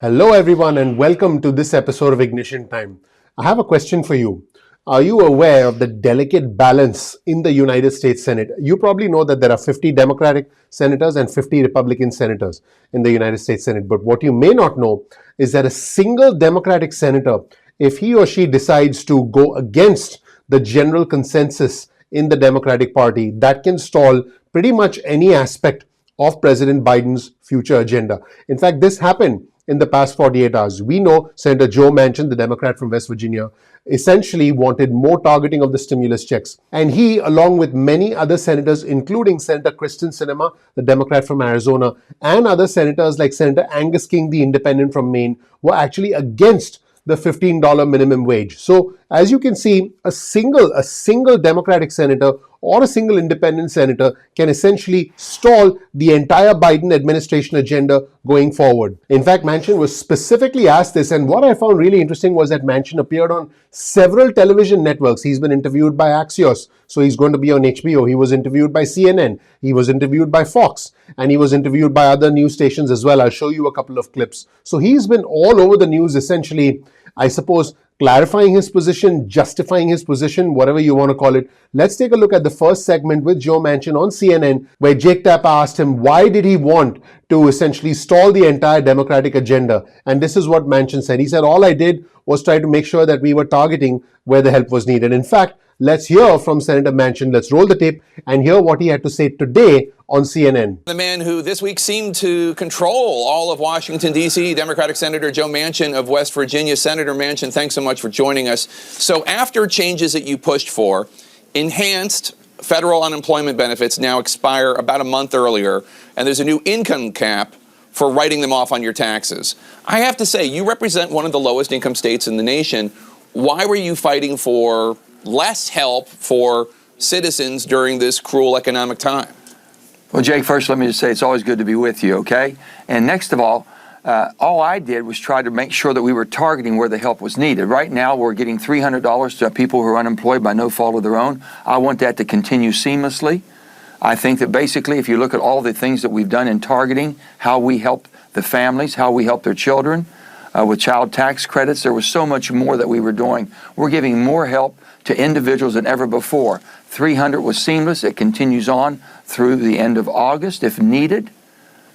Hello, everyone, and welcome to this episode of Ignition Time. I have a question for you. Are you aware of the delicate balance in the United States Senate? You probably know that there are 50 Democratic senators and 50 Republican senators in the United States Senate. But what you may not know is that a single Democratic senator, if he or she decides to go against the general consensus in the Democratic Party, that can stall pretty much any aspect of President Biden's future agenda. In fact, this happened in the past 48 hours. We know Senator Joe Manchin, the Democrat from West Virginia, essentially wanted more targeting of the stimulus checks. And he, along with many other senators, including Senator Kristen Sinema, the Democrat from Arizona, and other senators like Senator Angus King, the independent from Maine, were actually against the $15 minimum wage. So as you can see, a single Democratic senator or a single independent senator can essentially stall the entire Biden administration agenda going forward. In fact, Manchin was specifically asked this, and what I found really interesting was that Manchin appeared on several television networks. He's been interviewed by Axios, so he's going to be on HBO. He was interviewed by CNN. He was interviewed by Fox, and he was interviewed by other news stations as well. I'll show you a couple of clips. So he's been all over the news, essentially, I suppose, clarifying his position, justifying his position, whatever you want to call it. Let's take a look at the first segment with Joe Manchin on CNN, where Jake Tapper asked him why did he want to essentially stall the entire Democratic agenda. And this is what Manchin said. He said, all I did was try to make sure that we were targeting where the help was needed. In fact, let's hear from Senator Manchin. Let's roll the tape and hear what he had to say today on CNN. The man who this week seemed to control all of Washington, D.C., Democratic Senator Joe Manchin of West Virginia. Senator Manchin, thanks so much for joining us. So after changes that you pushed for, enhanced federal unemployment benefits now expire about a month earlier, and there's a new income cap for writing them off on your taxes. I have to say, you represent one of the lowest income states in the nation. Why were you fighting for less help for citizens during this cruel economic time? Well, Jake, first let me just say it's always good to be with you, okay? And next of all I did was try to make sure that we were targeting where the help was needed. Right now, we're getting $300 to people who are unemployed by no fault of their own. I want that to continue seamlessly. I think that basically, if you look at all the things that we've done in targeting, how we help the families, how we help their children, with child tax credits, there was so much more that we were doing. We're giving more help to individuals than ever before. 300 was seamless. It continues on through the end of August if needed.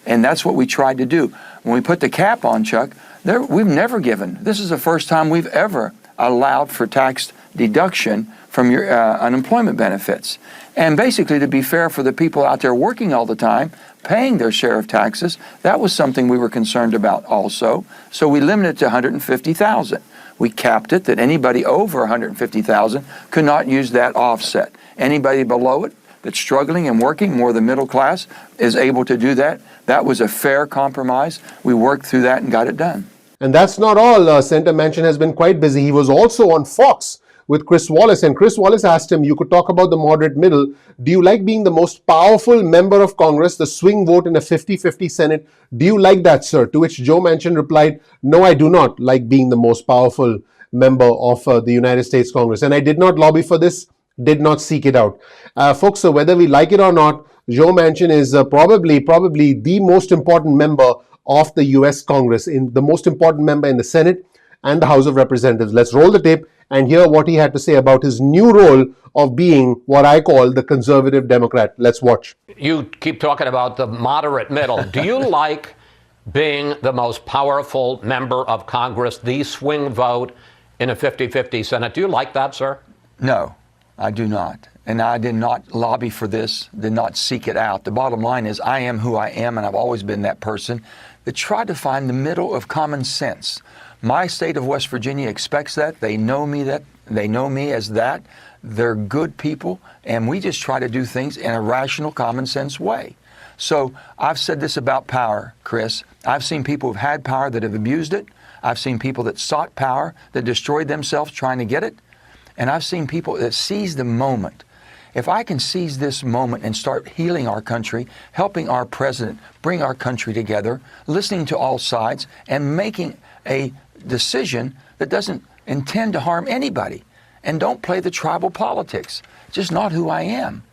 And that's what we tried to do. When we put the cap on, Chuck, we've never given. This is the first time we've ever allowed for tax deduction from your unemployment benefits. And basically, to be fair for the people out there working all the time, paying their share of taxes, that was something we were concerned about also. So we limited it to $150,000. We capped it that anybody over $150,000 could not use that offset. Anybody below it that's struggling and working, more the middle class, is able to do that. That was a fair compromise. We worked through that and got it done. And that's not all. Senator Manchin has been quite busy. He was also on Fox with Chris Wallace, and Chris Wallace asked him, you could talk about the moderate middle. Do you like being the most powerful member of Congress, the swing vote in a 50-50 Senate? Do you like that, sir? To which Joe Manchin replied, no, I do not like being the most powerful member of the United States Congress. And I did not lobby for this, did not seek it out. Folks, so whether we like it or not, Joe Manchin is probably the most important member of the U.S. Congress, the most important member in the Senate and the House of Representatives. Let's roll the tape and hear what he had to say about his new role of being what I call the conservative Democrat. Let's watch. You keep talking about the moderate middle. Do you like being the most powerful member of Congress, the swing vote in a 50-50 Senate? Do you like that, sir? No, I do not. And I did not lobby for this, did not seek it out. The bottom line is I am who I am, and I've always been that person that tried to find the middle of common sense. My state of West Virginia expects that. They know me as that. They're good people, and we just try to do things in a rational, common sense way. So I've said this about power, Chris. I've seen people who've had power that have abused it. I've seen people that sought power that destroyed themselves trying to get it. And I've seen people that seize the moment. If I can seize this moment and start healing our country, helping our president bring our country together, listening to all sides, and making a decision that doesn't intend to harm anybody, and don't play the tribal politics. Just not who I am.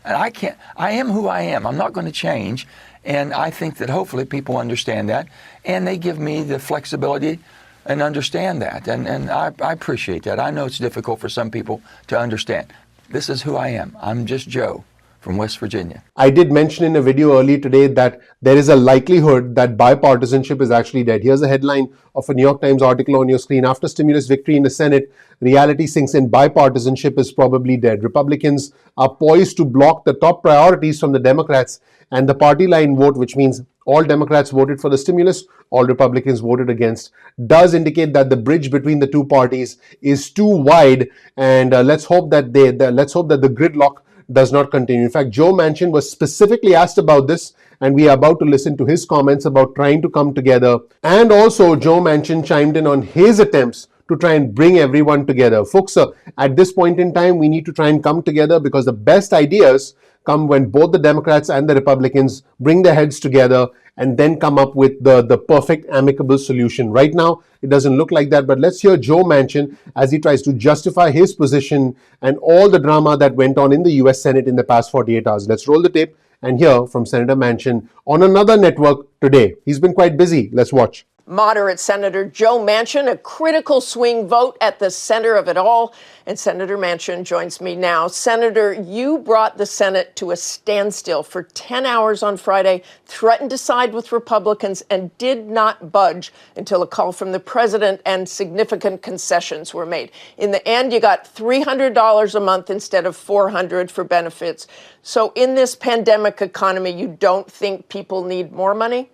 And I am who I am. I'm not going to change. And I think that hopefully people understand that, and they give me the flexibility and understand that. And I appreciate that. I know it's difficult for some people to understand. This is who I am. I'm just Joe from West Virginia. I did mention in a video earlier today that there is a likelihood that bipartisanship is actually dead. Here's a headline of a New York Times article on your screen. After stimulus victory in the Senate, reality sinks in. Bipartisanship is probably dead. Republicans are poised to block the top priorities from the Democrats, and the party line vote, which means all Democrats voted for the stimulus, all Republicans voted against, does indicate that the bridge between the two parties is too wide. And let's hope that the gridlock does not continue. In fact, Joe Manchin was specifically asked about this, and we are about to listen to his comments about trying to come together. And also, Joe Manchin chimed in on his attempts to try and bring everyone together. Folks, at this point in time, we need to try and come together, because the best ideas come when both the Democrats and the Republicans bring their heads together and then come up with the perfect amicable solution. Right now, it doesn't look like that, but let's hear Joe Manchin as he tries to justify his position and all the drama that went on in the US Senate in the past 48 hours. Let's roll the tape and hear from Senator Manchin on another network today. He's been quite busy. Let's watch. Moderate Senator Joe Manchin, a critical swing vote at the center of it all. And Senator Manchin joins me now. Senator, you brought the Senate to a standstill for 10 hours on Friday, threatened to side with Republicans, and did not budge until a call from the president and significant concessions were made. In the end, you got $300 a month instead of $400 for benefits. So in this pandemic economy, you don't think people need more money?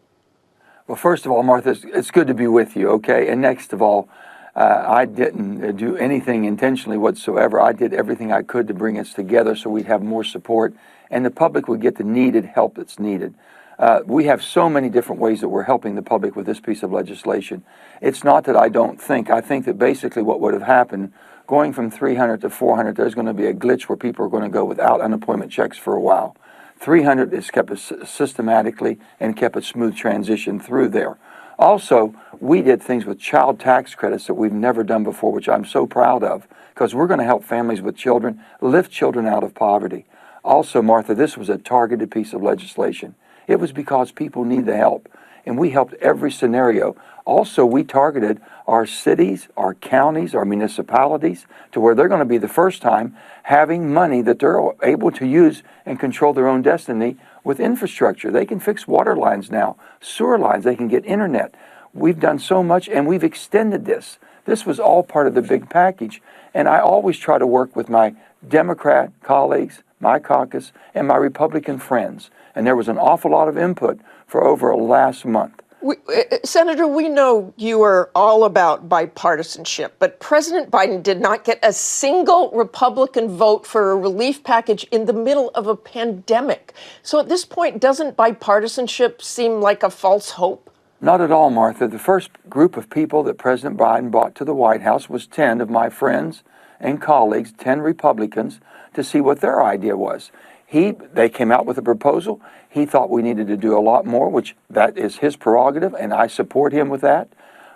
Well, first of all, Martha, it's good to be with you, okay? And next of all, I didn't do anything intentionally whatsoever. I did everything I could to bring us together so we'd have more support and the public would get the needed help that's needed. We have so many different ways that we're helping the public with this piece of legislation. It's not that I don't think. I think that basically what would have happened, going from 300 to 400, there's going to be a glitch where people are going to go without unemployment checks for a while. 300 has kept us systematically and kept a smooth transition through there. Also, we did things with child tax credits that we've never done before, which I'm so proud of, because we're going to help families with children, lift children out of poverty. Also, Martha, this was a targeted piece of legislation. It was because people need the help, and we helped every scenario. Also, we targeted our cities, our counties, our municipalities to where they're going to be the first time having money that they're able to use and control their own destiny with infrastructure. They can fix water lines now, sewer lines, they can get internet. We've done so much, and we've extended this. This was all part of the big package, and I always try to work with my Democrat colleagues, my caucus, and my Republican friends, and there was an awful lot of input for over a last month. Senator, we know you are all about bipartisanship, but President Biden did not get a single Republican vote for a relief package in the middle of a pandemic. So at this point, doesn't bipartisanship seem like a false hope? Not at all, Martha. The first group of people that President Biden brought to the White House was 10 of my friends and colleagues, 10 Republicans, to see what their idea was. They came out with a proposal. He thought we needed to do a lot more, which that is his prerogative, and I support him with that.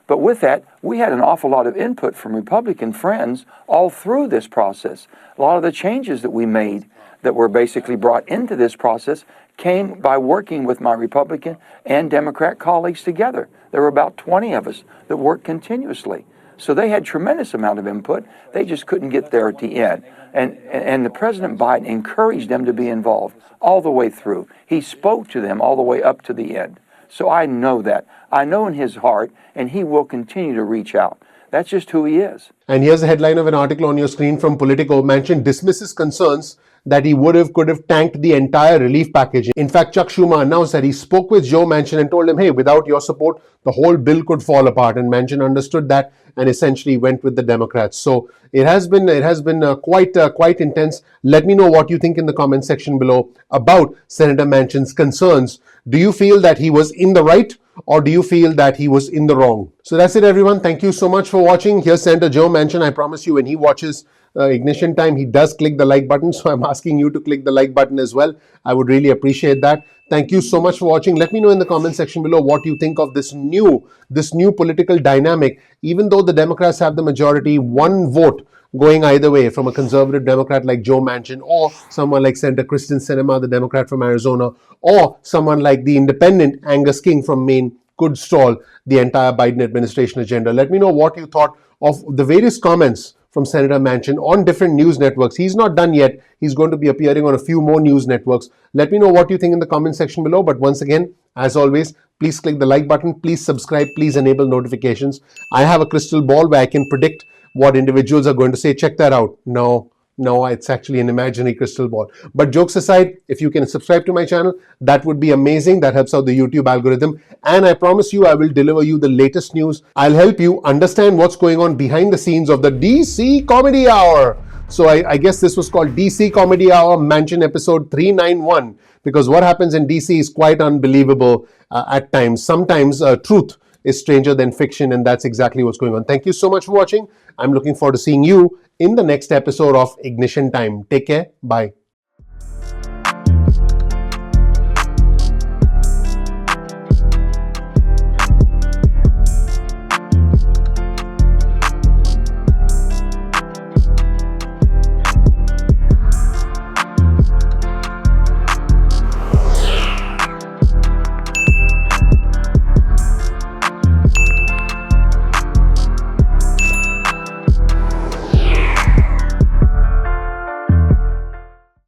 But with that, we had an awful lot of input from Republican friends all through this process. A lot of the changes that we made that were basically brought into this process came by working with my Republican and Democrat colleagues together. There were about 20 of us that worked continuously. So they had tremendous amount of input. They just couldn't get there at the end. And the President Biden encouraged them to be involved all the way through. He spoke to them all the way up to the end. So I know that. I know in his heart, and he will continue to reach out. That's just who he is. And here's the headline of an article on your screen from Politico. Manchin dismisses could have tanked the entire relief package. In fact, Chuck Schumer announced that he spoke with Joe Manchin and told him, hey, without your support, the whole bill could fall apart. And Manchin understood that and essentially went with the Democrats. So it has been quite intense. Let me know what you think in the comment section below about Senator Manchin's concerns. Do you feel that he was in the right, or do you feel that he was in the wrong? So that's it, everyone. Thank you so much for watching. Here's Senator Joe Manchin. I promise you, when he watches Ignition Time, he does click the like button. So I'm asking you to click the like button as well. I would really appreciate that. Thank you so much for watching. Let me know in the comment section below what you think of this new political dynamic. Even though the Democrats have the majority, one vote going either way from a conservative Democrat like Joe Manchin, or someone like Senator Kristen Sinema, the Democrat from Arizona, or someone like the independent Angus King from Maine, could stall the entire Biden administration agenda. Let me know what you thought of the various comments from Senator Manchin on different news networks. He's not done yet. He's going to be appearing on a few more news networks. Let me know what you think in the comment section below. But once again, as always, please click the like button. Please subscribe. Please enable notifications. I have a crystal ball where I can predict what individuals are going to say. Check that out. No, it's actually an imaginary crystal ball. But jokes aside, if you can subscribe to my channel, that would be amazing. That helps out the YouTube algorithm. And I promise you, I will deliver you the latest news. I'll help you understand what's going on behind the scenes of the DC Comedy Hour. So I guess this was called DC Comedy Hour Manchin episode 391, because what happens in DC is quite unbelievable at times. Sometimes truth is stranger than fiction, and that's exactly what's going on. Thank you so much for watching. I'm looking forward to seeing you in the next episode of Ignition Time. Take care. Bye.